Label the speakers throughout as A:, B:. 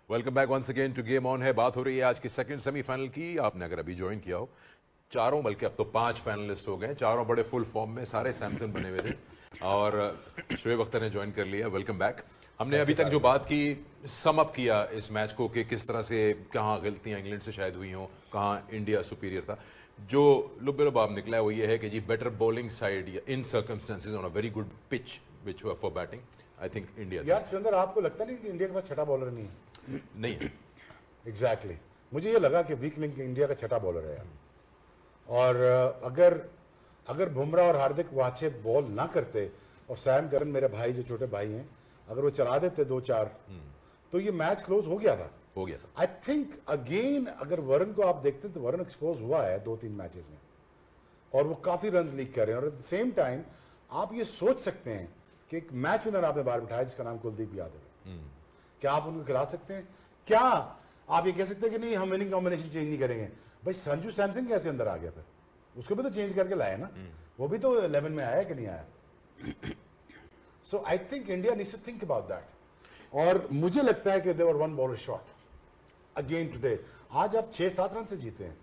A: Welcome back once again to game on है। बात हो रही है आज की सेकंड सेमीफाइनल की। आपने अगर अभी ज्वाइन किया हो, चारों बल्कि अब तो 5 पैनलिस्ट हो गए, चारों बड़े फुल फॉर्म में, सारे सैमसन बने हुए थे और शोएब अख्तर ने ज्वाइन कर लिया। Welcome back. हमने अभी तक जो बात की, सम अप किया इस मैच को कि किस तरह से कहाँ गलतियां इंग्लैंड से शायद हुई हों, कहाँ इंडिया सुपीरियर था। जो लुब निकला है वो ये है कि जी better bowling side in circumstances on a very good pitch which for batting I think India.
B: यार सिकंदर, आपको लगता नहीं कि इंडिया के पास छठा बॉलर नहीं है?
A: नहीं है।
B: एग्जैक्टली मुझे ये लगा कि वीक लिंक इंडिया का छठा बॉलर है यार। और अगर बुमराह और हार्दिक वो अच्छे बॉल ना करते और सैम करन मेरे भाई जो छोटे भाई हैं, अगर वो चला देते 2-4 तो ये मैच क्लोज हो गया था। आई थिंक अगेन अगर वरुण को आप देखते तो वरुण एक्सपोज हुआ है 2-3 मैचेस में और वो काफी रन लीक कर रहे हैं। और एट द सेम टाइम आप ये सोच सकते हैं कि एक मैच विनर आपने बाहर बिठाया जिसका नाम कुलदीप यादव है, क्या आप उनको खिला सकते हैं? क्या आप ये कह सकते हैं कि नहीं हम विनिंग कॉम्बिनेशन चेंज नहीं करेंगे? भाई संजू सैमसन कैसे अंदर आ गया? फिर उसको भी तो चेंज करके लाया ना, वो भी तो 11 में आया कि नहीं आया? So I think India needs to think about that. और मुझे लगता है कि they were one bowler short again today. आज आप 6-7 रन से जीते हैं।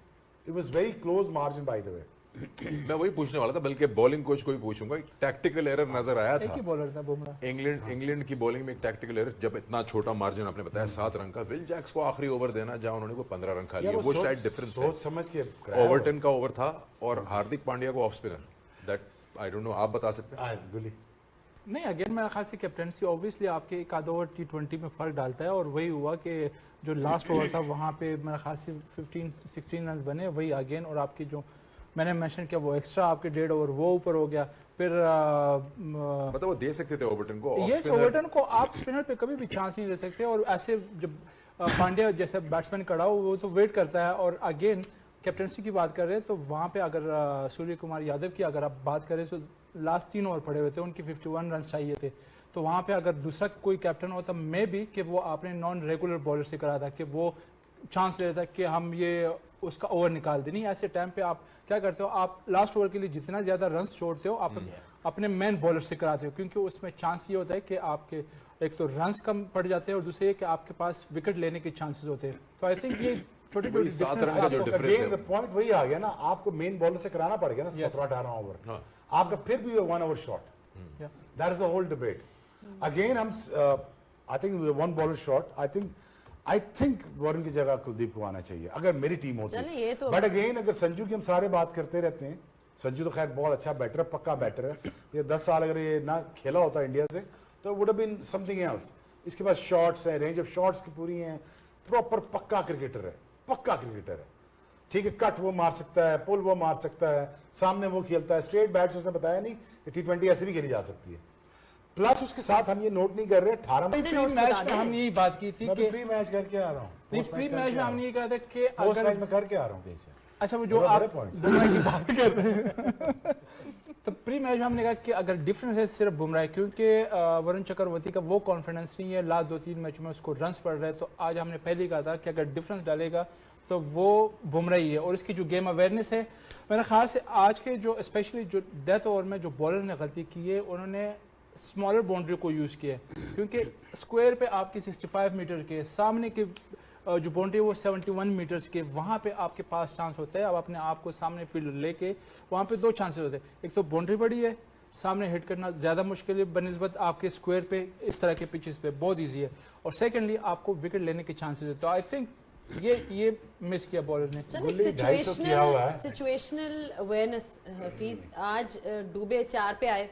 B: It was very close margin by the way.
A: मैं वही पूछने वाला था, बल्कि बॉलिंग कोच को भी पूछूंगा। टैक्टिकल एरर नजर आया था,
C: एक ही बॉलर था बुमराह।
A: इंग्लैंड की बॉलिंग में एक टैक्टिकल एरर, जब इतना छोटा मार्जिन आपने बताया 7 रन का, विल जैक्स को आखिरी ओवर देना जहां उन्होंने को 15 रन खा लिया, वो शायद डिफरेंस है।
B: सोच समझ के
A: ओवरटन का ओवर था और हार्दिक पांड्या को off spinner, that I don't know, आप बता सकते हैं?
B: गुली
C: नहीं, अगेन मेरा ख्याल से कैप्टनसी ऑब्वियसली आपके एक आधा ओवर T20 में फर्क डालता है और वही हुआ कि जो लास्ट ओवर था वहाँ पे मेरा ख्याल से 15-16 रन बने, वही अगेन। और आपकी जो मैंने मेंशन किया वो एक्स्ट्रा आपके 1.5 ओवर वो ऊपर हो गया। फिर
A: मतलब वो दे सकते थे ओवरटन को।
C: यस, ओवरटन को आप स्पिनर पे कभी भी चांस नहीं दे सकते। और ऐसे जब पांड्या जैसे बैट्समैन खड़ा हो वो तो वेट करता है। और अगेन कैप्टनसी की बात कर रहे हैं तो वहाँ पे अगर सूर्य कुमार यादव की अगर आप बात करें तो लास्ट 3 ओवर पड़े हुए थे, उनकी 51 रन चाहिए थे। तो वहाँ पे अगर दूसरा कोई कैप्टन होता मे भी कि वो आपने नॉन रेगुलर बॉलर से करा था कि वो चांस ले रहा था कि हम ये उसका ओवर निकाल दे। नहीं, ऐसे टाइम पे आप क्या करते हो, आप लास्ट ओवर के लिए जितना ज्यादा रन छोड़ते हो आप अपने मेन बॉलर से कराते हो, क्योंकि उसमें चांस ये होता है कि आपके एक तो रन्स कम पड़ जाते हैं और दूसरे कि आपके पास विकेट लेने के चांसेस होते हैं। तो आई थिंक ये छोटे
B: छोटे पॉइंट वही आ गया ना, आपको मेन बॉलर से कराना पड़ गया ना 17-18 ओवर, आपका फिर भी 1 over short. That is the whole debate. Again हम I think 1 bowler short. I think Varun की जगह कुलदीप को आना चाहिए अगर मेरी टीम होती है।
D: तो
B: बट अगेन अगर संजू की हम सारे बात करते रहते हैं, संजू तो खैर बहुत अच्छा बैटर है, पक्का बैटर है। ये 10 साल अगर ये ना खेला होता इंडिया से तो would have been something else. इसके पास शॉट्स है, रेंज ऑफ शॉट्स की पूरी है, प्रॉपर पक्का क्रिकेटर है, पक्का क्रिकेटर है। ठीक है, कट वो मार सकता है, पुल वो मार सकता है, सामने वो खेलता है, स्ट्रेट बैट्स उसने बताया नहीं कि T20 ऐसे भी खेली जा सकती है। प्लस उसके साथ हम ये नोट नहीं कर रहे 18
C: मैच में हमने यही बात की थी कि
B: प्री मैच करके आ रहा हूँ।
C: प्री मैच में हमने ये कहा था कि
B: अगर मैच में करके आ रहा हूँ कैसे।
C: अच्छा, वो जो आप बुमराह की बात कर रहे हैं तो प्री मैच में हमने कहा कि अगर डिफरेंस है सिर्फ बुमराह, क्योंकि वरुण चक्रवर्ती का वो कॉन्फिडेंस नहीं है, लास्ट 2-3 मैच में उसको रन्स पड़ रहे हैं। तो आज हमने पहले ही कहा था कि अगर डिफरेंस डालेगा तो वो बुमराह ही है। और इसकी जो गेम अवेयरनेस है, मेरा ख्याल से आज के जो स्पेशली जो डेथ ओवर में जो बॉलर ने गलती की है, उन्होंने स्मॉलर बाउंड्री को यूज़ किया है। क्योंकि स्क्वायर पे आपकी 65 मीटर के सामने के जो बाउंड्री वो 71 मीटर्स के, वहाँ पे आपके पास चांस होता है। अब अपने आप को सामने फील्ड लेके वहाँ पे 2 चांसेस होते हैं। एक तो बाउंड्री बड़ी है, सामने हिट करना ज़्यादा मुश्किल है बनस्बत आपके स्क्वायर पे, इस तरह के पिचेस पे बहुत ईजी है। और सेकेंडली आपको विकेट लेने के चांसेस है। तो आई थिंक ये मिस किया बॉलर ने।
D: सिचुएशनल अवेयरनेस हफीज आज डूबे 4 पे आए।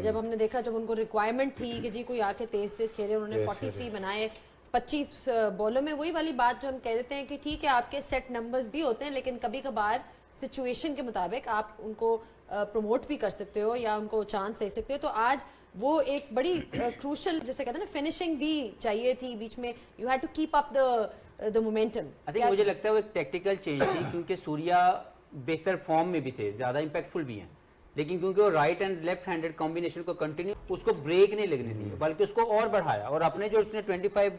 D: जब हमने देखा, जब उनको रिक्वायरमेंट थी कि जी कोई आके तेज खेले, उन्होंने 43 बनाए 25 बॉलों में। वही वाली बात जो हम कह देते हैं कि ठीक है आपके सेट नंबर्स भी होते हैं, लेकिन कभी कभार सिचुएशन के मुताबिक आप उनको प्रमोट भी कर सकते हो या उनको चांस दे सकते हो। तो आज वो एक बड़ी क्रूशल जैसे कहते हैं ना, फिनिशिंग भी चाहिए थी बीच में। You had to keep up the momentum.
E: I think मुझे लगता है वो एक टैक्टिकल चेंज थी, क्योंकि सूर्या बेहतर फॉर्म में भी थे, ज्यादा इंपैक्टफुल भी हैं, लेकिन क्योंकि वो right and left handed combination को कंटिन्यू, उसको ब्रेक नहीं लगने दिया, बल्कि उसको और बढ़ाया। और अपने जो उसने 25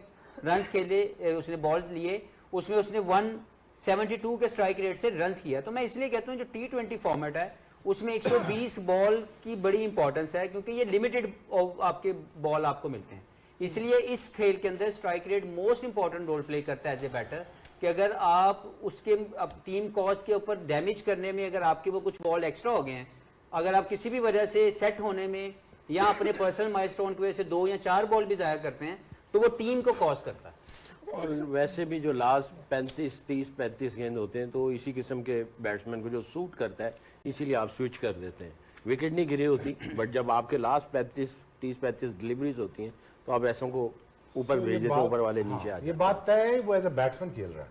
E: रन खेले, उसने बॉल्स लिए, उसमें उसने 172 के स्ट्राइक रेट से रन किया। तो मैं इसलिए कहता हूँ जो T20 फॉर्मेट है उसमें 120 बॉल की बड़ी इंपॉर्टेंस है, क्योंकि ये लिमिटेड आपके बॉल आपको मिलते हैं। इसलिए इस खेल के अंदर strike rate most important role play करता है एज ए बैटर, कि अगर आप उसके टीम कॉज के ऊपर डैमेज करने में अगर आपके वो कुछ बॉल एक्स्ट्रा हो गए हैं, अगर आप किसी भी वजह से सेट होने में या अपने पर्सनल माइलस्टोन की वजह से 2 या 4 बॉल भी जाया करते हैं, तो वो टीम को कॉज करता है।
F: और वैसे भी जो लास्ट 35 गेंद होते हैं तो इसी किस्म के बैट्समैन को जो सूट करता है, इसीलिए आप स्विच कर देते हैं। विकेट नहीं गिरी होती, बट जब आपके लास्ट 35 डिलीवरीज होती हैं तो आप ऐसों को ऊपर भेज देते हैं, ऊपर वाले नीचे आ
B: ये
F: जाते
B: बात तय है, वो एज ए बैट्समैन खेल रहा है,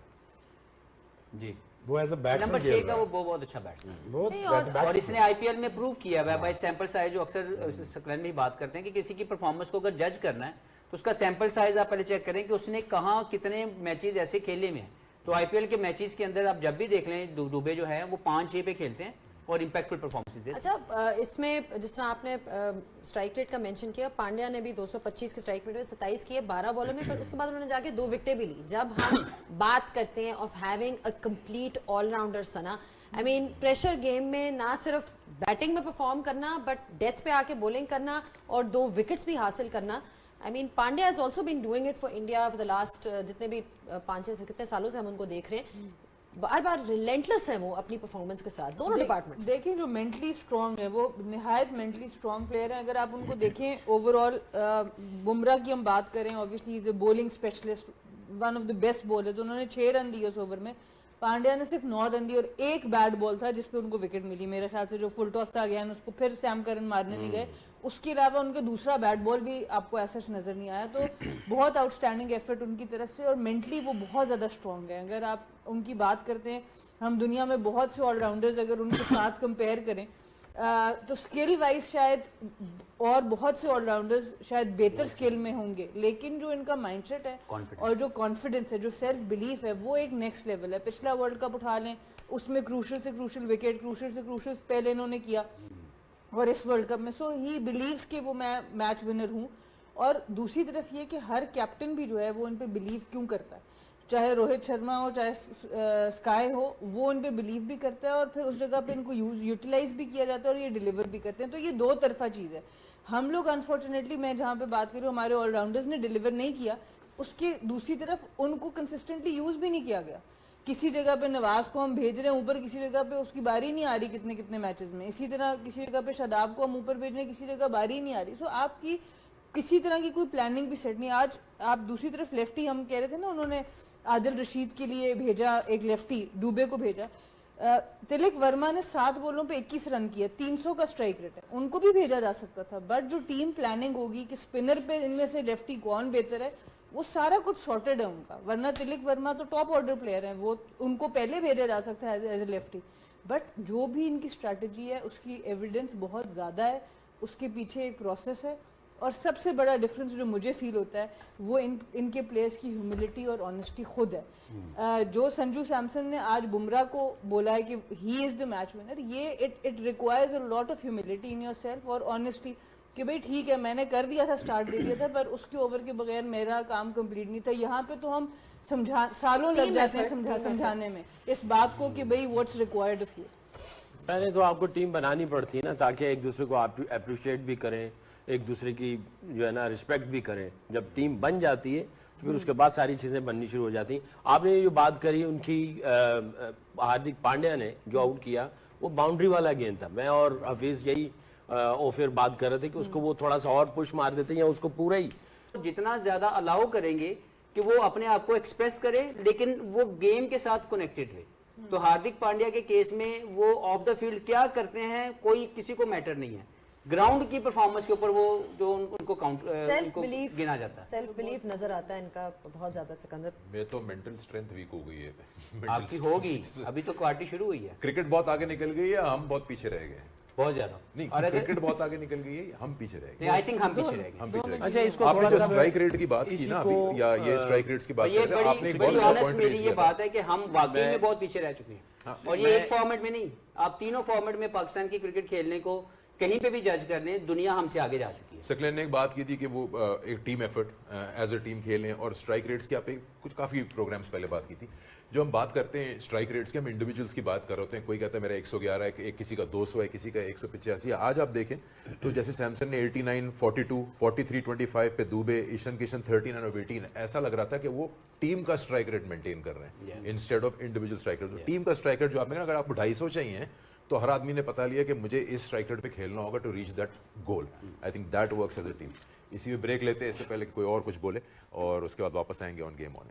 E: जी
B: वो एज ए बैट्समैन
E: नंबर 6
B: खेल
E: का
B: रहा है,
E: वो बहुत अच्छा बैट्समैन है।
B: वो
D: नहीं,
B: as a
D: और
B: batsman
E: और इसने आईपीएल में प्रूव किया हुआ है बाय सैंपल साइज, जो अक्सर सकलन में बात करते हैं कि किसी की परफॉर्मेंस को अगर जज करना है तो उसका सैंपल साइज आप पहले चेक करें कि उसने कहाँ कितने मैचेस ऐसे खेले में हैं। तो आईपीएल के मैचेस के अंदर आप जब भी देख लें, दुबे जो है वो 5-6 पे खेलते हैं और इंपैक्टफुल परफॉर्मेंस देते हैं।
D: अच्छा, इसमें जिस तरह आपने स्ट्राइक रेट का मेंशन किया, पांड्या ने भी 225 के स्ट्राइक रेट में 27 किए 12 बॉलों में, पर उसके बाद उन्होंने जाके 2 विकेटें भी ली। जब हम बात करते हैं of having a complete allrounder सना, आई मीन प्रेशर गेम में ना सिर्फ बैटिंग में परफॉर्म करना, बट डेथ पे आके बॉलिंग करना और 2 विकेट्स भी हासिल करना। I mean Pandya has also been doing it for India for the last जितने भी 5-6 से कितने सालों से हम उनको देख रहे हैं, बार बार रिलेंटलेस है वो अपनी परफॉर्मेंस के साथ, दोनों डिपार्टमेंट्स।
G: देखिए जो मेंटली स्ट्रांग है वो निहायत मेंटली स्ट्रांग प्लेयर है। अगर आप उनको देखें ओवरऑल, बुमराह की हम बात करें, obviously is a bowling specialist, one of the best bowlers. उन्होंने 6 रन दिए उस ओवर में, पांड्या ने सिर्फ 9 रन दिए और एक बैड बॉल था जिसपे उनको विकेट मिली, मेरे ख्याल से जो फुल टॉस था गया, उसको फिर सैम करन मारने नहीं गए। उसके अलावा उनका दूसरा बैट बॉल भी आपको ऐसा नजर नहीं आया। तो बहुत आउटस्टैंडिंग एफर्ट उनकी तरफ से, और मेंटली वो बहुत ज़्यादा स्ट्रॉन्ग है। अगर आप उनकी बात करते हैं, हम दुनिया में बहुत से ऑलराउंडर्स अगर उनके साथ कंपेयर करें तो स्किल वाइज शायद और बहुत से ऑलराउंडर्स शायद बेहतर स्किल में होंगे, लेकिन जो इनका माइंडसेट है और जो कॉन्फिडेंस है, जो सेल्फ बिलीफ है, वो एक नेक्स्ट लेवल है। पिछला वर्ल्ड कप उठा लें, उसमें क्रूशल से क्रूशल विकेट, क्रूशल से क्रूशल स्पेल इन्होंने किया, और इस वर्ल्ड कप में सो ही बिलीव्स कि वो मैं मैच विनर हूँ। और दूसरी तरफ ये कि हर कैप्टन भी जो है वो इन पे बिलीव क्यों करता है, चाहे रोहित शर्मा हो चाहे स्काई हो, वो इन पे बिलीव भी करता है और फिर उस जगह पे इनको यूटिलाइज भी किया जाता है और ये डिलीवर भी करते हैं। तो ये 2 तरफा चीज़ है। हम लोग अनफॉर्चुनेटली, मैं जहाँ पे बात कर रही हूँ, हमारे ऑलराउंडर्स ने डिलीवर नहीं किया, उसकी दूसरी तरफ उनको कंसिस्टेंटली यूज भी नहीं किया गया। किसी जगह पे नवाज को हम भेज रहे हैं ऊपर, किसी जगह पे उसकी बारी नहीं आ रही कितने कितने मैचेस में। इसी तरह किसी जगह पे शादाब को हम ऊपर भेज रहे हैं, किसी जगह बारी नहीं आ रही। सो आपकी किसी तरह की कोई प्लानिंग भी सेट नहीं। आज आप दूसरी तरफ लेफ्टी, हम कह रहे थे ना, उन्होंने आदिल रशीद के लिए भेजा, एक लेफ्टी डुबे को भेजा। तिलक वर्मा ने 7 बॉलों पे 21 रन किया, 300 का स्ट्राइक रेट है, उनको भी भेजा जा सकता था। बट जो टीम प्लानिंग होगी कि स्पिनर पे इनमें से लेफ्टी कौन बेहतर है, वो सारा कुछ सॉर्टेड है उनका। वरना तिलक वर्मा तो टॉप ऑर्डर प्लेयर है, वो उनको पहले भेजा जा सकता है एज ए लेफ्टी। बट जो भी इनकी स्ट्रैटेजी है उसकी एविडेंस बहुत ज़्यादा है, उसके पीछे एक प्रोसेस है। और सबसे बड़ा डिफरेंस जो मुझे फील होता है वो इनके प्लेयर्स की ह्यूमिलिटी और ऑनेस्टी खुद है। जो संजू सैमसन ने आज बुमराह को बोला है कि he is the match winner, ये it requires a lot of humility in yourself और ऑनेस्टी कि भाई ठीक है, मैंने कर दिया था, स्टार्ट दे दिया था, पर उसके ओवर के बगैर मेरा काम कंप्लीट नहीं था। यहाँ पे तो हम सालों लग जाते हैं समझाने में इस बात को कि भाई व्हाट्स रिक्वायर्ड ऑफ यू।
F: पहले तो आपको टीम बनानी पड़ती है ना, ताकि एक दूसरे को आप अप्रिशिएट भी करें, एक दूसरे की जो है ना रिस्पेक्ट भी करें। जब टीम बन जाती है तो फिर उसके बाद सारी चीज़ें बननी शुरू हो जाती हैं। आपने जो बात करी उनकी, हार्दिक पांड्या ने जो आउट किया वो बाउंड्री वाला गेंद था। मैं और हफीज यही फिर बात कर रहे थे कि उसको वो थोड़ा सा और पुश मार देते हैं या उसको पूरा ही
E: जितना ज्यादा अलाउ करेंगे कि वो अपने आप को एक्सप्रेस करे, लेकिन वो गेम के साथ कनेक्टेड रहे। तो हार्दिक पांड्या के केस में वो ऑफ द फील्ड क्या करते हैं कोई किसी को मैटर नहीं है, ग्राउंड की परफॉर्मेंस के ऊपर वो जो उनको
D: सेल्फ बिलीफ
E: गिना जाता है,
D: सेल्फ बिलीफ नजर आता है इनका बहुत ज्यादा। सिकंदर,
A: मैं तो मेंटल स्ट्रेंथ वीक हो गई है।
E: आपकी होगी, अभी तो क्वार्टी शुरू हुई है।
A: क्रिकेट बहुत आगे निकल गई है, हम बहुत पीछे रह गए।
E: बहुत ज्यादा
A: नहीं,
E: और अगर
A: क्रिकेट बहुत आगे निकल गई है, हम पीछे रह गए।
E: आई थिंक हम पीछे रह गए।
A: हम पीछे रह गए।
F: अच्छा, इसको
A: आपने
F: थोड़ा
A: जो
F: सा
A: स्ट्राइक रेट की बात की ना अभी, या ये स्ट्राइक रेट्स की बात
E: ये
A: कर रहे हैं, आपने एक बहुत
E: बड़ी
A: अच्छा
E: ऑनेस्ट
A: पॉइंट
E: मेरी
A: रेज
E: ये
A: किया
E: बात है कि हम वाकई में बहुत पीछे रह चुके हैं। और ये
F: मैं-
E: एक फॉर्मेट में नहीं, आप तीनों फॉर्मेट में पाकिस्तान की क्रिकेट खेलने को कहीं पे भी जज कर लें, दुनिया हमसे आगे जा चुकी है।
A: सकलेन ने एक बात की थी कि वो एक team effort as a team खेलें और स्ट्राइक रेट्स की आप कुछ काफ़ी प्रोग्राम्स पहले बात की थी। जो हम बात करते हैं स्ट्राइक रेट्स की, हम इंडिविजुअल्स की बात कर रहे होते हैं। कोई कहता है मेरा 111 है, एक किसी का 200 है, किसी का 185। आज आप देखें तो जैसे सैमसन ने 89, 42, 43, 25 पे दुबे, ईशान किशन 39 और 18, ऐसा लग रहा था कि वो टीम का स्ट्राइक रेट मेंटेन कर रहे हैं instead of individual strike rate. Team का स्ट्राइक रेट जो आपने कहा, अगर आपको 250 चाहिए तो हर आदमी ने पता लिया कि मुझे इस स्ट्राइक रेट पे खेलना होगा to reach that goal. I think that works as a team. इसी में ब्रेक लेते हैं, इससे पहले कोई और कुछ बोले और उसके बाद वापस आएंगे on game on.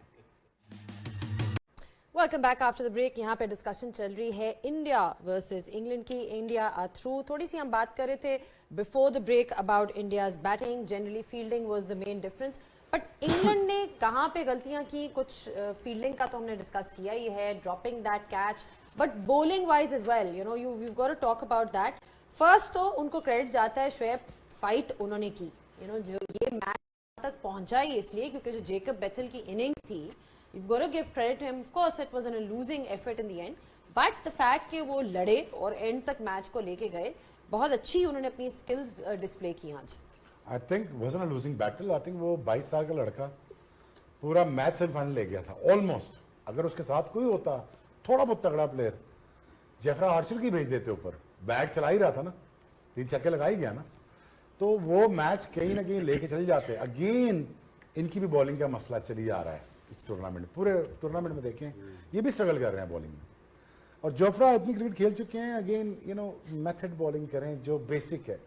D: Welcome back after the break. यहाँ पे डिस्कशन चल रही है इंडिया वर्सेस इंग्लैंड की। India are through. थोड़ी सी हम बात कर रहे थे before the break about India's batting. Generally fielding was the main difference, but England ने कहाँ पे गलतियां की? कुछ फील्डिंग का तो हमने डिस्कस किया ही है, dropping that catch, but bowling wise as well, you know, you got to talk about that. First तो उनको क्रेडिट जाता है, शोएब फाइट उन्होंने की, यू नो, जो ये मैच तक पहुंचा ही इसलिए क्योंकि जो जेकब बेथल की इनिंग्स थी, you got to give credit to him. Of course it was a losing effort in the end, but the fact कि वो लड़े और एंड तक मैच को लेके गए, बहुत अच्छी उन्होंने अपनी स्किल्स डिस्प्ले की आज।
B: I think wasn't a losing battle. I think वो 22 साल का लड़का पूरा मैच सेमीफाइनल ले गया था ऑलमोस्ट। अगर उसके साथ कोई होता थोड़ा बहुत तगड़ा प्लेयर, जेफरा आर्चर की भेज देते ऊपर, बैट चला ही रहा था ना, 3 छक्के लगा ही गया ना, तो वो मैच कहीं ना कहीं लेके चले जाते। अगेन इनकी भी बॉलिंग का मसला चली आ रहा है इस टूर्नामेंट में। पूरे टूर्नामेंट में देखें ये भी स्ट्रगल कर रहे हैं बॉलिंग में, और जोफ्रा इतनी क्रिकेट खेल चुके हैं। Again you know, method bowling करें जो बेसिक है,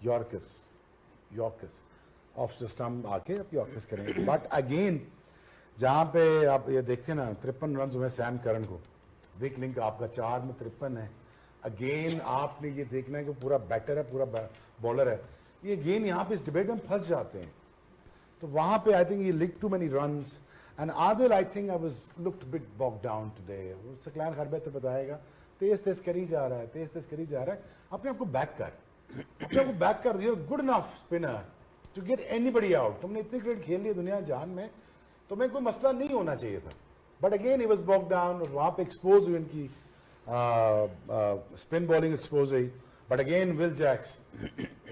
B: यॉर्कर्स ऑफ द स्टंप आके आप यॉर्कर्स करें। बट अगेन जहां पे आप ये देखते हैं ना, 53 रन हुए सैम करन को, वीक लिंक आपका 4 में 53 है। अगेन आपने ये देखना है कि पूरा बैटर है, पूरा बॉलर है। ये अगेन यहाँ पे इस डिबेट में फंस जाते हैं, तो वहां पे आई थिंक ये leaked too many runs. And Adil I think I was looked bit bog down today. Saqlain खैर बेहतर बताएगा, तेज करी जा रहा है, तेज करी जा रहा है। अपने आप को बैक कर, अपने आप को बैक कर। You are good enough spinner to get anybody out. तुमने इतनी क्रिकेट खेल ली दुनिया जान में, तुम्हें कोई मसला नहीं होना चाहिए था। But again he was bog down, और वहां पे एक्सपोज हुई इनकी स्पिन बॉलिंग एक्सपोज हुई। बट अगेन विल जैक्स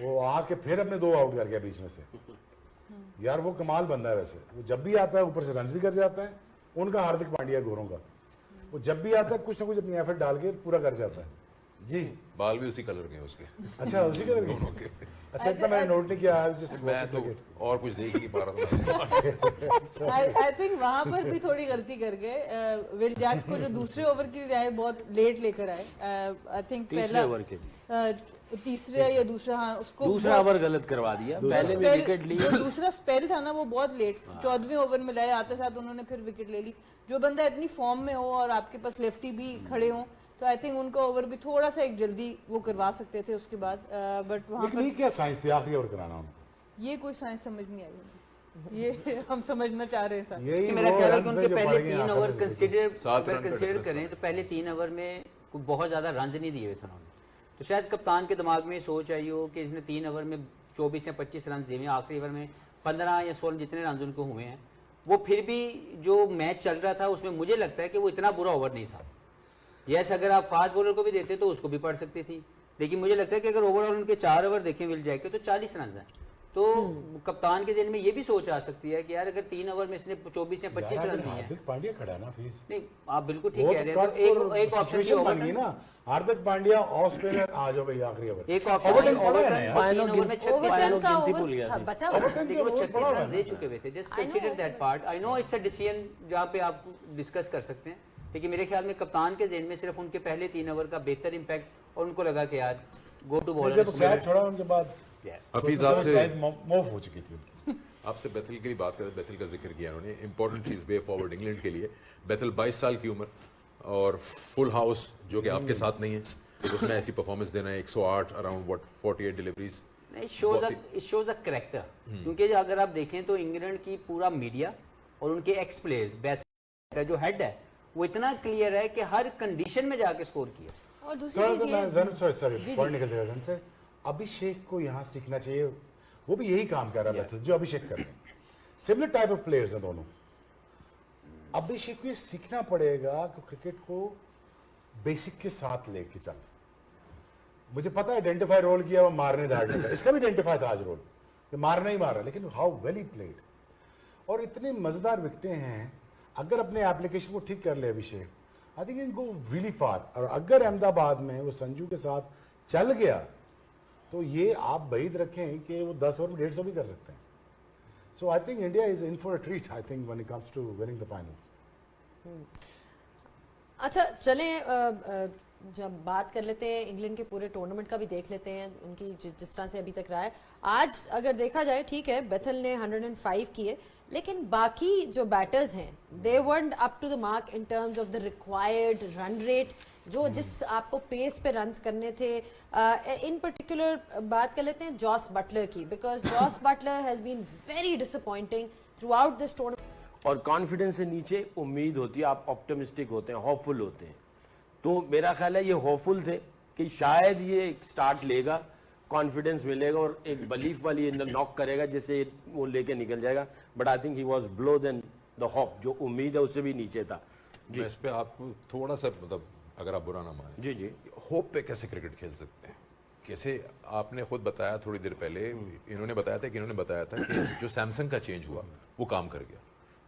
B: वो आके फिर अपने 2 आउट कर गया बीच में से। यार वो कमाल बंदा है वैसे, वो जब भी आता है ऊपर से रन्स भी कर जाता है। उनका हार्दिक पांड्या गोरों का, वो जब भी आता है कुछ ना कुछ अपनी एफर्ट डाल के पूरा कर जाता है। जी
A: बाल भी उसी कलर के हैं उसके।
B: अच्छा उसी कलर के। अच्छा इतना मैंने नोट नहीं किया।
A: मैं तो और कुछ देख ही नहीं पा रहा था।
G: आई थिंक वहां पर भी थोड़ी गलती कर गए विल जैक्स को, जो दूसरे ओवर की राय बहुत लेट लेकर आए। आई थिंक
F: तीसरे ओवर के
G: तीसरे या दूसरा, हाँ, उसको
F: दूसरा ओवर गलत करवा दिया, पहले भी विकेट ली।
G: जो दूसरा स्पेल था ना वो बहुत लेट, 14वें ओवर में लाए, आते साथ उन्होंने फिर विकेट ले ली। जो बंदा इतनी फॉर्म में हो और आपके पास लेफ्टी भी खड़े हो, तो आई थिंक उनका ओवर भी थोड़ा सा एक जल्दी वो करवा सकते थे उसके बाद। बट वहां पर
B: क्या साइंस थी आखिरी ओवर कराना उनको?
G: ये कोई साइंस समझ नहीं आई, ये हम समझना चाह रहे हैं सर।
B: यही
E: मेरा
B: वो
E: ख्याल है
B: runs
E: कि
B: थे
E: उनके
B: जो
E: पहले
B: पड़ गए
E: 3
B: आखिर
E: ओवर
B: में।
E: कंसिडर
A: 7 रन का
E: कंसिडर
A: difference
E: करें तो पहले 3 ओवर में कोई बहुत ज्यादा रन नहीं दिए हुए थे उन्होंने। तो शायद कप्तान के दिमाग में सोच आई हो कि इसने 3 ओवर में 24 या 25 रन दिए, आखिरी ओवर में 15 या 16 जितने रन उनको हुए हैं, वो फिर भी जो मैच चल रहा था उसमें मुझे लगता है कि वो इतना बुरा ओवर नहीं था। यस, अगर आप फास्ट बॉलर को भी देते तो उसको भी पड़ सकती थी, लेकिन मुझे लगता है कि अगर ओवरऑल उनके 4 ओवर देखें विल जैक के तो 40 रन हैं। तो कप्तान के जहन में ये भी सोच आ सकती है कि यार अगर 3 ओवर में इसने 24 या 25 रन दिए हैं।
B: हार्दिक पांड्या खड़ा है ना फीस।
G: नहीं,
E: आप बिल्कुल ठीक कह रहे हैं। तो एक ऑप्शन
B: सिचुएशन बन गई ना, हार्दिक पांड्या ऑफ स्पिनर आ जाओ भाई आखिरी ओवर।
E: एक ऑप्शन
F: फाइनल
E: ओवर में 36
G: ओवर का
F: गिनती भूल
G: ओवर
F: गया
G: था,
F: था।
G: बचा
E: देखिए वो 36 रन दे चुके हुए थे। Just consider that part. I know it's a decision जहाँ पे आप डिस्कस कर सकते हैं, लेकिन मेरे ख्याल में कप्तान के ज़हन में सिर्फ उनके पहले 3 ओवर का बेहतर इंपैक्ट, और उनको लगा कि यार गो टू बॉलर।
B: जब कैच छोड़ा उनके बाद
A: हफीज आपसे
B: मूव हो चुकी थी उनकी।
A: आपसे बेथल की बात करें, बेथल का जिक्र किया उन्होंने। इंपॉर्टेंट चीज वे फॉरवर्ड इंग्लैंड के लिए। बेथल 22 साल की उम्र और फुल हाउस, जो कि आपके साथ नहीं है, उसमें ऐसी परफॉर्मेंस देना है। 108 around 48 deliveries.
E: It shows a character. क्योंकि अगर आप देखें तो इंग्लैंड की पूरा मीडिया और उनके एक्स प्लेयर्स, बेथल का जो हेड है वो इतना क्लियर है कि हर कंडीशन में जाके स्कोर किया।
D: और दूसरी चीज ये,
B: सॉरी पॉइंट निकल जाएगा से। अभिषेक को यहाँ सीखना चाहिए, वो भी यही काम कर रहा है जो अभिषेक कर रहे हैं। सिमिलर टाइप ऑफ प्लेयर्स हैं दोनों। अभिषेक को ये सीखना पड़ेगा कि क्रिकेट को बेसिक के साथ लेके चल। मुझे पता है आइडेंटिफाई रोल किया वो मारने धाड़ने का, इसका भी आइडेंटिफाई था आज रोल कि मारना ही मारा, लेकिन हाउ वेल ही प्लेड और इतने मजेदार विकटें हैं। अगर अपने एप्लीकेशन को ठीक कर ले अभिषेक, आई थिंक गो रियली फार। और अगर अहमदाबाद में वो संजू के साथ चल गया तो ये आप बईद रखें कि वो 10 ओवर में 150 भी कर सकते हैं। So I think India is in for a treat I think when it comes to winning the finals.
D: अच्छा चलें जब बात कर लेते हैं इंग्लैंड के पूरे टूर्नामेंट का भी देख लेते हैं, उनकी जिस तरह से अभी तक रहा है। आज अगर देखा जाए, ठीक है बेथल ने 105 किए, लेकिन बाकी जो बैटर्स हैं they weren't up to the mark in terms of the required run rate, जो जिस आपको पेस पे रन्स करने थे। इन पर्टिकुलर बात कर लेते हैं जॉस बटलर की, because Jos Buttler has been very disappointing throughout this tournament.
F: और कॉन्फिडेंस से नीचे उम्मीद होती है, आप ऑप्टिमिस्टिक होते हैं, होपफुल होते हैं। तो मेरा ख्याल है ये होपफुल थे कि शायद ये स्टार्ट लेगा, कॉन्फिडेंस मिलेगा और एक बिलीफ वाली नॉक करेगा जिससे वो लेके निकल जाएगा। But I think he was below then the hope, जो उम्मीद है उससे भी नीचे था। जी
A: मैं इस पे आपको थोड़ा सा मतलब अगर आप बुरा ना माने,
F: जी जी
A: होप पे कैसे क्रिकेट खेल सकते हैं? कैसे आपने खुद बताया थोड़ी देर पहले, इन्होंने बताया था कि जो सैमसंग का चेंज हुआ वो काम कर गया,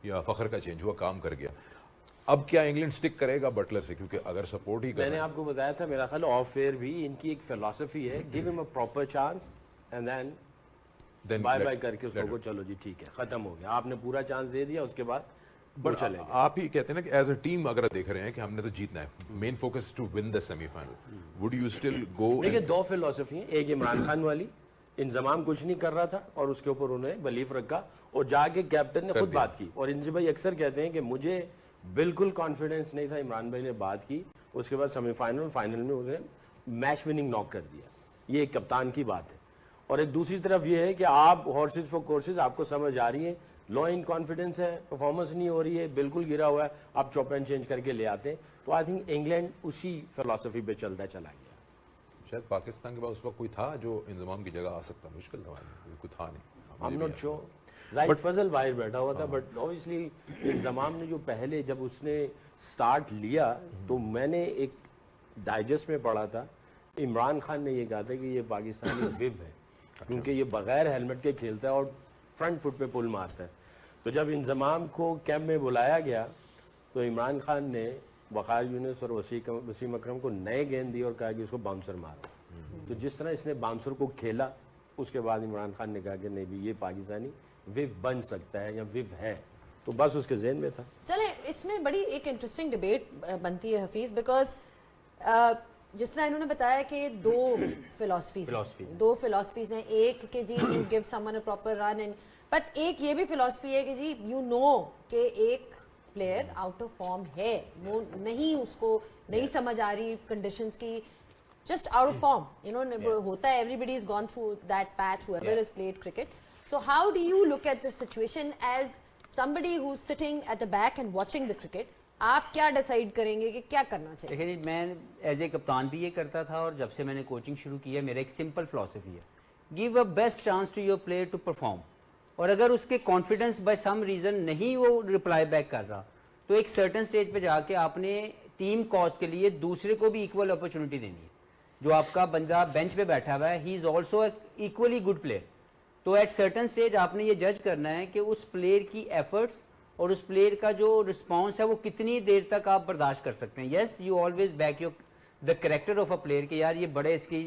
A: या फखर का चेंज हुआ काम कर गया। अब क्या इंग्लैंड स्टिक करेगा बटलर से? क्योंकि अगर सपोर्ट ही
F: मैंने आपको बताया था, मेरा ख्याल ऑफ फेयर भी इनकी एक फिलॉसफी है, give him a proper chance and then bye bye करके उसको चलो जी ठीक है खत्म हो गया, आपने पूरा चांस दे दिया, उसके बाद वो चलेगा।
A: आप ही कहते हैं ना कि एज अ टीम अगर देख रहे हैं कि हमने तो जीतना है, main focus to win the semifinal, would you still go?
F: देखिए दो फिलॉसफी है, एक इमरान खान वाली, इंजमाम कुछ नहीं कर रहा था और उसके ऊपर उन्होंने बिलीफ रखा और जाके कैप्टन ने खुद बात की। और इंजी भाई अक्सर कहते हैं कि मुझे बिल्कुल कॉन्फिडेंस नहीं था, इमरान भाई ने बात की, उसके बाद सेमीफाइनल फाइनल में उन्होंने मैच विनिंग नॉक कर दिया। ये एक कप्तान की बात है। और एक दूसरी तरफ ये है कि आप हॉर्सेस फॉर कोर्सेज, आपको समझ आ रही है, लो इन कॉन्फिडेंस है, परफॉर्मेंस नहीं हो रही है, बिल्कुल गिरा हुआ है, आप चॉप एंड चेंज करके ले आते हैं। तो आई थिंक इंग्लैंड उसी फिलॉसफी पे चलता चला गया।
A: शायद पाकिस्तान के पास उस वक्त कोई था जो इंजमाम की जगह आ सकता, मुश्किल था, कोई था नहीं।
F: I am not sure, right Fazal बाहर बैठा हुआ था, बट ऑब्वियसली इंजमाम ने जो पहले जब उसने स्टार्ट लिया तो मैंने एक डाइजेस्ट में पढ़ा था, इमरान खान ने ये कहा था कि ये पाकिस्तानी विव है, क्योंकि ये बगैर हेलमेट के खेलता है और फ्रंट फुट पे पुल मारता है। तो जब इंजमाम को कैंप में बुलाया गया तो इमरान खान ने वक़ार यूनुस और वसीम अकरम को नए गेंद दिए और कहा कि इसको बाउंसर मारो। तो जिस तरह इसने बाउंसर को खेला, उसके बाद इमरान खान ने कहा कि नहीं भी ये पाकिस्तानी विव बन सकता है या विव है, तो बस उसके जहन में था।
D: चले इसमें बड़ी एक इंटरेस्टिंग डिबेट बनती है हफीज, बिकॉज जिस तरह इन्होंने बताया कि दो फिलॉसफीज हैं, एक कि जी you give someone a proper run and, but एक ये भी फिलॉसफी है कि जी यू नो कि एक प्लेयर आउट ऑफ फॉर्म है, वो नहीं, उसको नहीं समझ आ रही कंडीशंस की, just out of form, you know, होता है, everybody has gone through that patch, whoever has played cricket. So how do you look at the situation as somebody who's sitting at the back and watching the cricket? आप क्या decide करेंगे कि क्या करना चाहिए?
E: देखिए मैं एज ए कप्तान भी ये करता था और जब से मैंने कोचिंग शुरू की है मेरा एक सिंपल फिलॉसफी है, give a best chance to your player to perform. और अगर उसके कॉन्फिडेंस बाय सम रीजन नहीं वो रिप्लाई बैक कर रहा, तो एक सर्टन स्टेज पे जाके आपने टीम कॉज के लिए दूसरे को भी इक्वल अपॉर्चुनिटी देनी है। जो आपका बंदा बेंच पे बैठा हुआ है, he is also equally good player. तो एट सर्टन स्टेज आपने ये जज करना है कि उस प्लेयर की एफर्ट्स और उस प्लेयर का जो रिस्पॉन्स है वो कितनी देर तक आप बर्दाश्त कर सकते हैं। Yes, you always back your the character of a player कि यार ये बड़े इसकी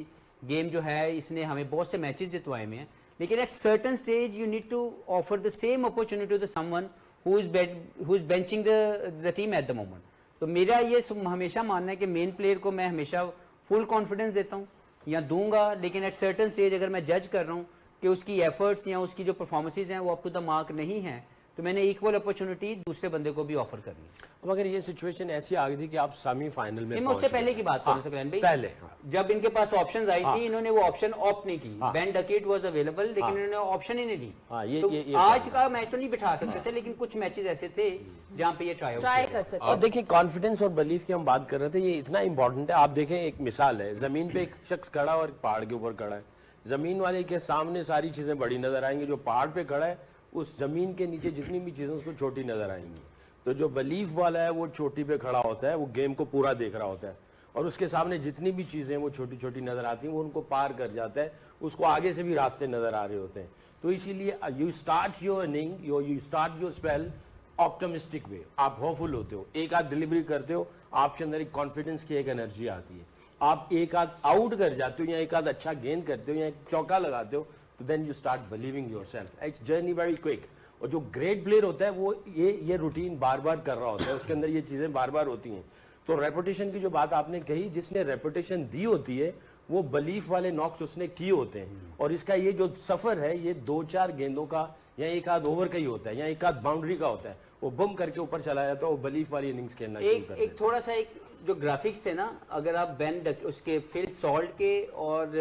E: गेम जो है, इसने हमें बहुत से मैचेस जितवाए में हैं, लेकिन at certain stage you need to offer the same opportunity to someone who is benching the team at the moment. तो मेरा ये हमेशा मानना है कि मेन प्लेयर को मैं हमेशा फुल कॉन्फिडेंस देता हूँ या दूंगा, लेकिन एट सर्टन स्टेज अगर मैं जज कर रहा हूँ कि उसकी एफर्ट्स या उसकी जो परफॉर्मेंसेज हैं वो अप टू द मार्क नहीं है, तो मैंने इक्वल अपॉर्चुनिटी दूसरे बंदे को भी ऑफर करनी है।
F: अब अगर ये सिचुएशन ऐसी आ गई थी कि आप सेमीफाइनल में
E: उससे पहले की बात करूं सकलैन भाई,
F: पहले
E: जब इनके पास ऑप्शंस आई थी, इन्होंने वो ऑप्शन ऑप्ट नहीं की। बेन डकेट वाज अवेलेबल, लेकिन इन्होंने ऑप्शन ही नहीं ली। तो ये आज का मैच तो नहीं बिठा सकते थे, लेकिन कुछ मैचेस ऐसे थे जहां पे ये ट्राई
D: कर सकते।
F: और देखिए कॉन्फिडेंस और बिलीफ की हम बात कर रहे थे, ये इतना इंपॉर्टेंट है। आप देखें एक मिसाल है, जमीन पे एक शख्स खड़ा और पहाड़ के ऊपर खड़ा है, जमीन वाले के सामने सारी चीजें बड़ी नजर आएंगी, जो पहाड़ पे खड़ा है उस जमीन के नीचे जितनी भी चीजें उसको छोटी नजर आएंगी। तो जो बिलीफ वाला है वो चोटी पे खड़ा होता है, वो गेम को पूरा देख रहा होता है। और उसके सामने जितनी भी चीजें वो छोटी छोटी नजर आती हैं वो उनको पार कर जाता है, उसको आगे से भी रास्ते नजर आ रहे होते हैं। तो इसीलिए you start your inning, you start your spell optimistic way, आप होपफुल होते हो, एक आध डिलीवरी करते हो, आपके अंदर एक कॉन्फिडेंस की एक एनर्जी आती है, आप एक आध आउट कर जाते हो या एक आध अच्छा गेंद करते हो या एक चौका लगाते हो, तो then you start believing yourself. It's journey very quick. और जो ग्रेट प्लेयर होता है वो ये रूटीन बार बार कर रहा होता है, उसके अंदर ये चीजें बार बार होती हैं। तो रेपुटेशन की जो बात आपने कही, जिसने रेपुटेशन दी होती है वो बलीफ वाले नॉक्स उसने किए होते हैं, और इसका ये जो सफर है ये 2-4 गेंदों का या एक आध ओवर का ही होता है या एक आध बाउंड्री का होता है, वो बम करके ऊपर चला जाता है, वो बलीफ वाली इनिंग्स खेलना शुरू कर
E: एक थोड़ा सा एक जो ग्राफिक्स थे ना, अगर आप उसके फिल सॉल्ट के और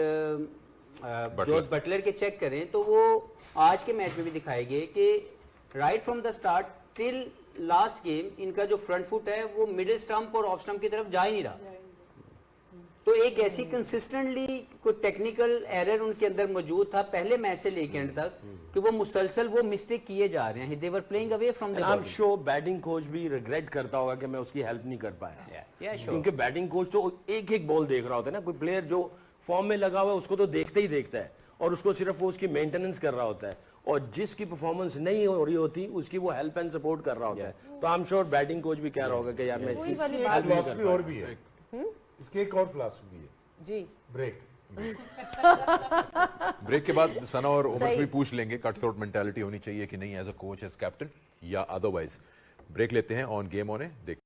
E: जॉस बटलर के चेक करें तो वो आज के मैच में भी दिखाए गए कि right from the start till last game इनका जो फ्रंट फुट है वो मिडिल स्टंप और ऑफ स्टंप की तरफ जा ही नहीं रहा। तो एक ऐसी कंसिस्टेंटली कोई टेक्निकल एरर उनके अंदर मौजूद था पहले मैच से लेकर एंड तक कि वो मुसलसल वो मिस्टेक किए जा रहे हैं। They were playing away from the
F: I am sure batting coach भी रिग्रेट करता होगा कि मैं उसकी हेल्प नहीं कर पाया, क्योंकि बैटिंग कोच तो एक एक बॉल देख रहा होता है ना, कोई प्लेयर जो फॉर्म में लगा हुआ है उसको तो देखते ही देखता है और उसको सिर्फ वो उसकी मेंटेनेंस कर रहा होता है, और जिसकी परफॉर्मेंस नहीं हो रही होती उसकी वो हेल्प एंड सपोर्ट कर रहा होता है। तो आई एम श्योर बैटिंग कोच भी कह रहा होगा कि यार मैं
D: वही
F: इसकी
D: वाली
F: help
D: बात
F: नहीं कर
B: फिलॉसफी
F: पाया।
B: और भी है, इसकी एक और फिलॉसफी भी है,
D: जी
B: ब्रेक।
A: ब्रेक के बाद सना और उमर से
D: सही।
A: भी पूछ लेंगे कट थ्रोट मेंटालिटी होनी चाहिए कि नहीं as a coach as captain या अदरवाइज। ब्रेक लेते हैं, ऑन गेम ऑन है देख